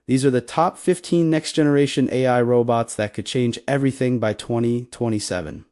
These are the top 15 next-generation AI robots that could change everything by 2027.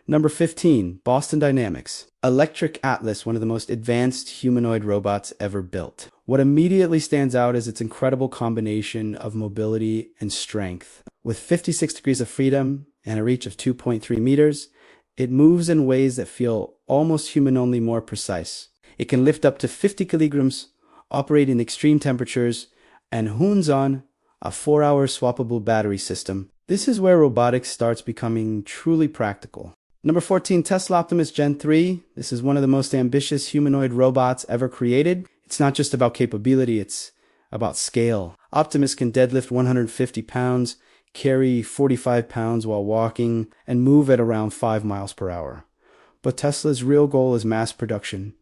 Number 15, Boston Dynamics. Electric Atlas, one of the most advanced humanoid robots ever built. What immediately stands out is its incredible combination of mobility and strength. With 56 degrees of freedom and a reach of 2.3 meters, it moves in ways that feel almost human, only more precise. It can lift up to 50 kilograms, operate in extreme temperatures, and hoons on a 4-hour swappable battery system. This is where robotics starts becoming truly practical. Number 14, Tesla Optimus Gen 3. This is one of the most ambitious humanoid robots ever created. It's not just about capability, it's about scale. Optimus can deadlift 150 pounds, carry 45 pounds while walking, and move at around 5 miles per hour. But Tesla's real goal is mass production.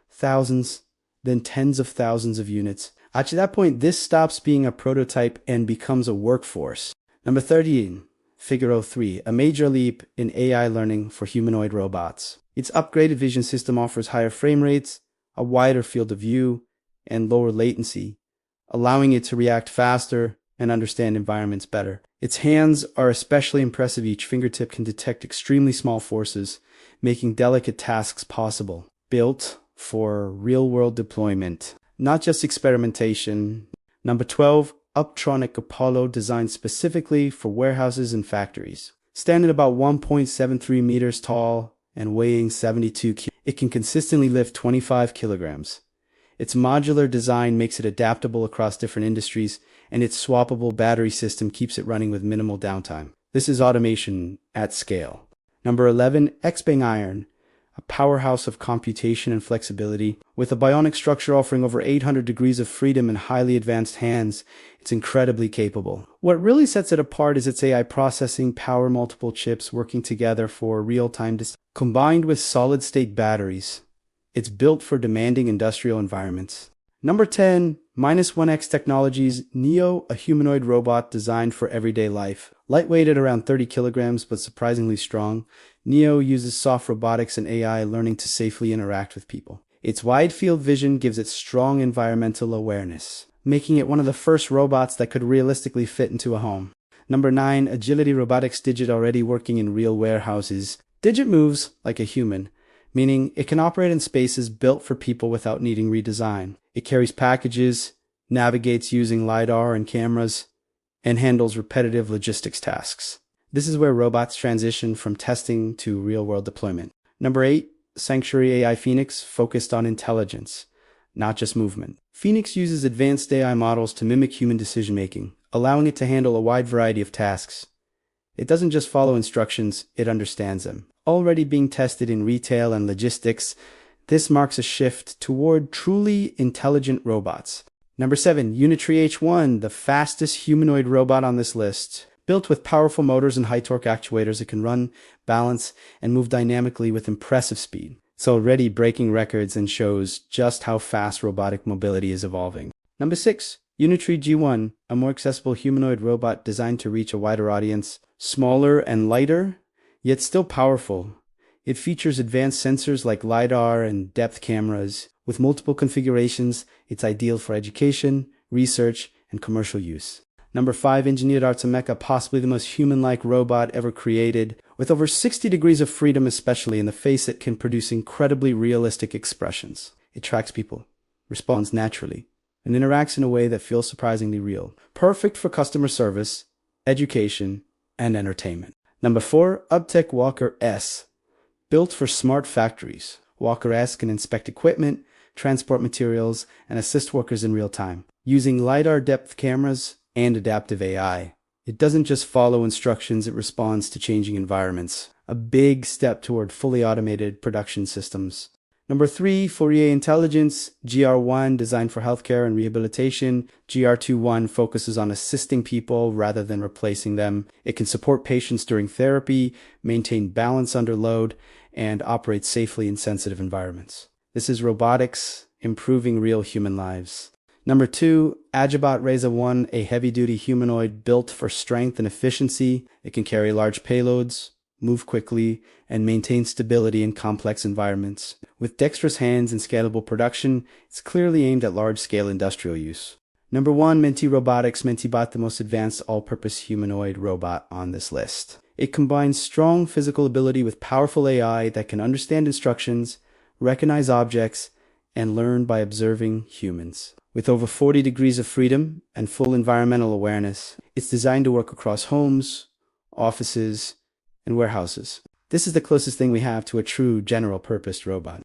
Thousands, then tens of thousands of units. At that point, this stops being a prototype and becomes a workforce. Number 13, Figaro 3, a major leap in AI learning for humanoid robots. Its upgraded vision system offers higher frame rates, a wider field of view, and lower latency, allowing it to react faster and understand environments better. Its hands are especially impressive. Each fingertip can detect extremely small forces, making delicate tasks possible. Built for real-world deployment, not just experimentation. Number 12, Uptronic Apollo, designed specifically for warehouses and factories. Standing about 1.73 meters tall and weighing 72 kilograms, it can consistently lift 25 kilograms. Its modular design makes it adaptable across different industries, and its swappable battery system keeps it running with minimal downtime. This is automation at scale. Number 11, X-Bang Iron, a powerhouse of computation and flexibility. With a bionic structure offering over 800 degrees of freedom and highly advanced hands, it's incredibly capable. What really sets it apart is its AI processing power, multiple chips working together for real-time combined with solid-state batteries. It's built for demanding industrial environments. Number 10, -1X Technologies Neo, a humanoid robot designed for everyday life. Lightweight at around 30 kilograms, but surprisingly strong, Neo uses soft robotics and AI learning to safely interact with people. Its wide field vision gives it strong environmental awareness, making it one of the first robots that could realistically fit into a home. Number 9, Agility Robotics Digit, already working in real warehouses. Digit moves like a human, meaning it can operate in spaces built for people without needing redesign. It carries packages, navigates using LiDAR and cameras, and handles repetitive logistics tasks. This is where robots transition from testing to real-world deployment. Number 8, Sanctuary AI Phoenix, focused on intelligence, not just movement. Phoenix uses advanced AI models to mimic human decision-making, allowing it to handle a wide variety of tasks. It doesn't just follow instructions, it understands them. Already being tested in retail and logistics, this marks a shift toward truly intelligent robots. Number 7, Unitree H1, the fastest humanoid robot on this list. Built with powerful motors and high-torque actuators, it can run, balance, and move dynamically with impressive speed. It's already breaking records and shows just how fast robotic mobility is evolving. Number 6, Unitree G1, a more accessible humanoid robot designed to reach a wider audience. Smaller and lighter, yet still powerful. It features advanced sensors like LiDAR and depth cameras. With multiple configurations, it's ideal for education, research, and commercial use. Number 5, Engineered Artemeca, possibly the most human-like robot ever created. With over 60 degrees of freedom, especially in the face, it can produce incredibly realistic expressions. It tracks people, responds naturally, and interacts in a way that feels surprisingly real. Perfect for customer service, education, and entertainment. Number 4, Uptech Walker S. Built for smart factories, Walker S can inspect equipment, transport materials, and assist workers in real time, using LiDAR depth cameras and adaptive AI. It doesn't just follow instructions, it responds to changing environments. A big step toward fully automated production systems. Number 3, Fourier Intelligence GR1, designed for healthcare and rehabilitation. GR21 focuses on assisting people rather than replacing them. It can support patients during therapy, maintain balance under load, and operate safely in sensitive environments. This is robotics improving real human lives. Number 2, Agibot Reza 1, a heavy-duty humanoid built for strength and efficiency. It can carry large payloads, move quickly, and maintain stability in complex environments. With dexterous hands and scalable production, it's clearly aimed at large-scale industrial use. Number 1, Minty Robotics. Mintybot, the most advanced all-purpose humanoid robot on this list. It combines strong physical ability with powerful AI that can understand instructions, recognize objects, and learn by observing humans. With over 40 degrees of freedom and full environmental awareness, it's designed to work across homes, offices, and warehouses. This is the closest thing we have to a true general-purpose robot.